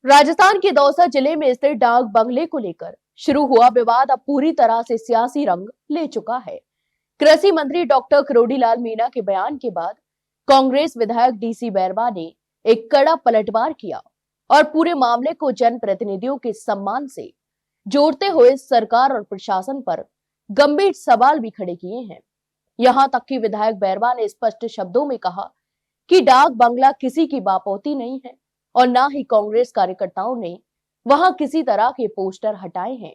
राजस्थान के दौसा जिले में स्थित डाक बंगले को लेकर शुरू हुआ विवाद अब पूरी तरह से सियासी रंग ले चुका है। कृषि मंत्री डॉक्टर करोड़ीलाल मीणा के बयान के बाद कांग्रेस विधायक डीसी बैरवा ने एक कड़ा पलटवार किया और पूरे मामले को जनप्रतिनिधियों के सम्मान से जोड़ते हुए सरकार और प्रशासन पर गंभीर सवाल भी खड़े किए हैं। यहां तक कि विधायक बैरवा ने स्पष्ट शब्दों में कहा कि डाक बंगला किसी की बापौती नहीं है और ना ही कांग्रेस कार्यकर्ताओं ने वहां किसी तरह के पोस्टर हटाए हैं।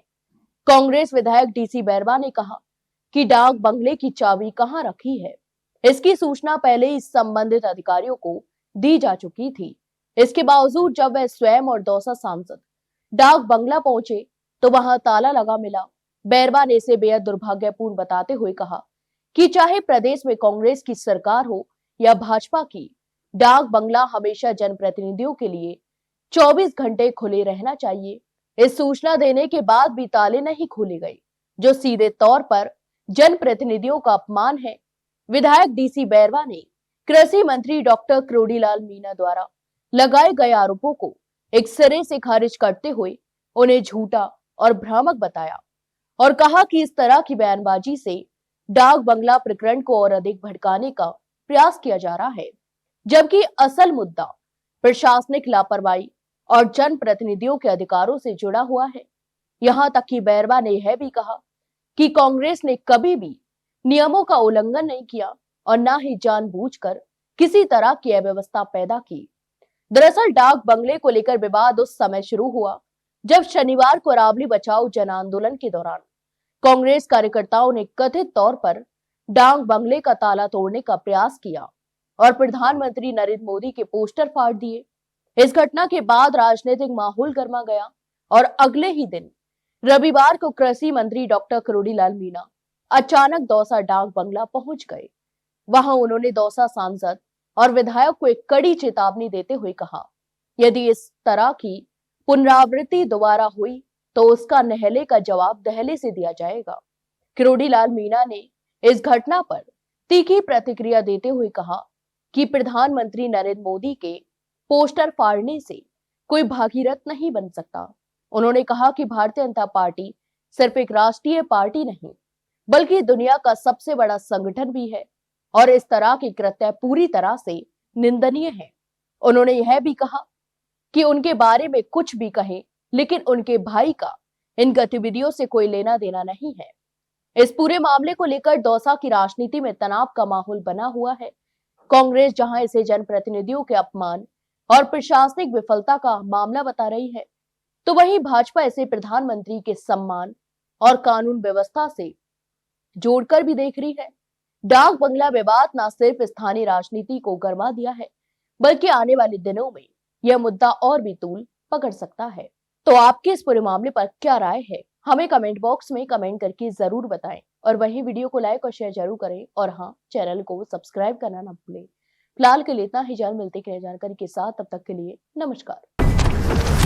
कांग्रेस विधायक डीसी बैरवा ने कहा कि डाक बंगले की चाबी कहां रखी है, इसकी सूचना पहले ही संबंधित अधिकारियों को दी जा चुकी थी। इसके बावजूद जब वह स्वयं और दौसा सांसद डाक बंगला पहुंचे तो वहां ताला लगा मिला। बैरवा ने इसे बेहद दुर्भाग्यपूर्ण बताते हुए कहा कि चाहे प्रदेश में कांग्रेस की सरकार हो या भाजपा की, डाक बंगला हमेशा जनप्रतिनिधियों के लिए 24 घंटे खुले रहना चाहिए। इस सूचना देने के बाद भी ताले नहीं खोले गए, जो सीधे तौर पर जनप्रतिनिधियों का अपमान है। विधायक डीसी बैरवा ने कृषि मंत्री डॉक्टर करोड़ीलाल मीणा द्वारा लगाए गए आरोपों को एक सिरे से खारिज करते हुए उन्हें झूठा और भ्रामक बताया और कहा कि इस तरह की बयानबाजी से डाक बंगला प्रकरण को और अधिक भड़काने का प्रयास किया जा रहा है, जबकि असल मुद्दा प्रशासनिक लापरवाही और जनप्रतिनिधियों के अधिकारों से जुड़ा हुआ है। यहां तक कि बैरवा ने यह भी कहा कि कांग्रेस ने कभी भी नियमों का उल्लंघन नहीं किया और न ही जानबूझकर किसी तरह की अव्यवस्था पैदा की। दरअसल डाक बंगले को लेकर विवाद उस समय शुरू हुआ जब शनिवार को अरावली बचाओ जन आंदोलन के दौरान कांग्रेस कार्यकर्ताओं ने कथित तौर पर डाक बंगले का ताला तोड़ने का प्रयास किया और प्रधानमंत्री नरेंद्र मोदी के पोस्टर फाड़ दिए। इस घटना के बाद राजनीतिक माहौल गर्मा गया और अगले ही दिन रविवार को कृषि मंत्री डॉक्टर करोड़ीलाल मीणा अचानक दौसा डाक बंगला पहुंच गए। वहां उन्होंने दौसा सांसद और विधायक को एक कड़ी चेतावनी देते हुए कहा, यदि इस तरह की पुनरावृत्ति दोबारा हुई तो उसका नहले का जवाब दहले से दिया जाएगा। करोड़ीलाल मीणा ने इस घटना पर तीखी प्रतिक्रिया देते हुए कहा कि प्रधानमंत्री नरेंद्र मोदी के पोस्टर फाड़ने से कोई भागीरथ नहीं बन सकता। उन्होंने कहा कि भारतीय जनता पार्टी सिर्फ एक राष्ट्रीय पार्टी नहीं, बल्कि दुनिया का सबसे बड़ा संगठन भी है और इस तरह के कृत्य पूरी तरह से निंदनीय है। उन्होंने यह भी कहा कि उनके बारे में कुछ भी कहें, लेकिन उनके भाई का इन गतिविधियों से कोई लेना देना नहीं है। इस पूरे मामले को लेकर दौसा की राजनीति में तनाव का माहौल बना हुआ है। कांग्रेस जहां इसे जनप्रतिनिधियों के अपमान और प्रशासनिक विफलता का मामला बता रही है, तो वहीं भाजपा इसे प्रधानमंत्री के सम्मान और कानून व्यवस्था से जोड़कर भी देख रही है। डाक बंगला विवाद न सिर्फ स्थानीय राजनीति को गरमा दिया है, बल्कि आने वाले दिनों में यह मुद्दा और भी तूल पकड़ सकता है। तो आपके इस पूरे मामले पर क्या राय है, हमें कमेंट बॉक्स में कमेंट करके जरूर बताएं और वहीं वीडियो को लाइक और शेयर जरूर करें और हाँ, चैनल को सब्सक्राइब करना ना भूलें। फिलहाल के लिए इतना ही, जल्द मिलते हैं जानकारी के साथ, तब तक के लिए नमस्कार।